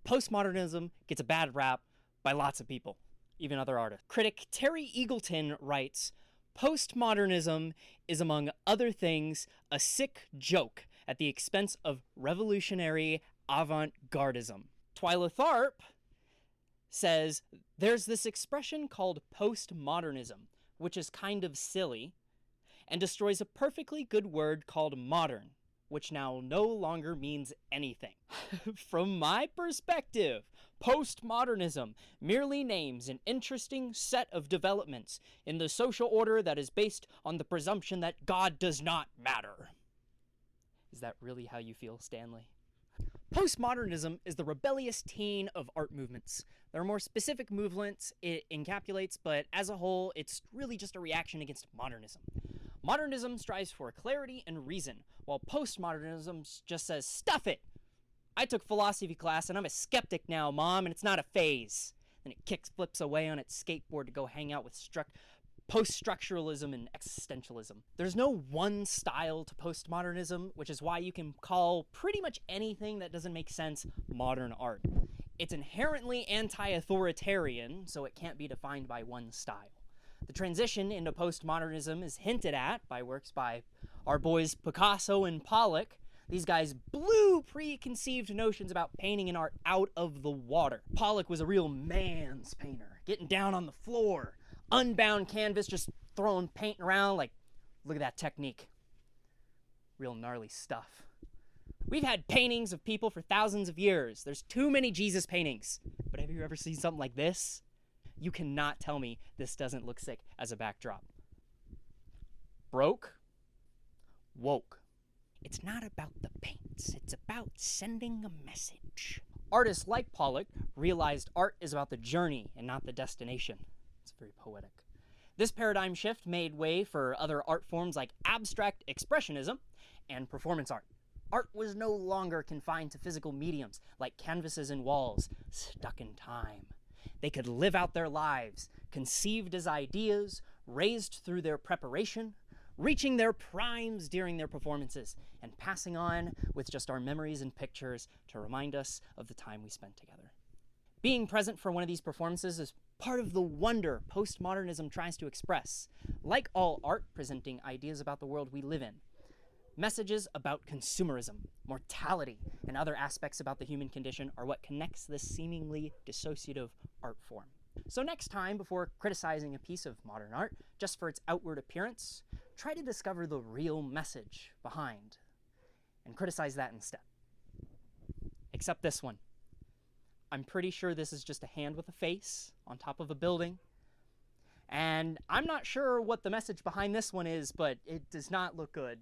Postmodernism gets a bad rap by lots of people, even other artists. Critic Terry Eagleton writes, "Postmodernism is, among other things, a sick joke at the expense of revolutionary avant-gardism." Twyla Tharp says, "There's this expression called postmodernism, which is kind of silly, and destroys a perfectly good word called modern, which now no longer means anything. From my perspective, postmodernism merely names an interesting set of developments in the social order that is based on the presumption that God does not matter." Is that really how you feel, Stanley? Postmodernism is the rebellious teen of art movements. There are more specific movements it encapsulates, but as a whole, it's really just a reaction against modernism. Modernism strives for clarity and reason, while postmodernism just says, "Stuff it! I took philosophy class and I'm a skeptic now, Mom, and it's not a phase." Then it flips away on its skateboard to go hang out with post-structuralism and existentialism. There's no one style to postmodernism, which is why you can call pretty much anything that doesn't make sense modern art. It's inherently anti-authoritarian, so it can't be defined by one style. The transition into postmodernism is hinted at by works by our boys Picasso and Pollock. These guys blew preconceived notions about painting and art out of the water. Pollock was a real man's painter, getting down on the floor, unbound canvas, just throwing paint around like, look at that technique. Real gnarly stuff. We've had paintings of people for thousands of years. There's too many Jesus paintings. But have you ever seen something like this? You cannot tell me this doesn't look sick as a backdrop. Broke, woke. It's not about the paints. It's about sending a message. Artists like Pollock realized art is about the journey and not the destination. It's very poetic. This paradigm shift made way for other art forms like abstract expressionism and performance art. Art was no longer confined to physical mediums like canvases and walls, stuck in time. They could live out their lives, conceived as ideas, raised through their preparation, reaching their primes during their performances, and passing on with just our memories and pictures to remind us of the time we spent together. Being present for one of these performances is part of the wonder postmodernism tries to express. Like all art presenting ideas about the world we live in, messages about consumerism, mortality, and other aspects about the human condition are what connects this seemingly dissociative art form. So next time, before criticizing a piece of modern art just for its outward appearance, try to discover the real message behind and criticize that instead. Except this one. I'm pretty sure this is just a hand with a face on top of a building. And I'm not sure what the message behind this one is, but it does not look good.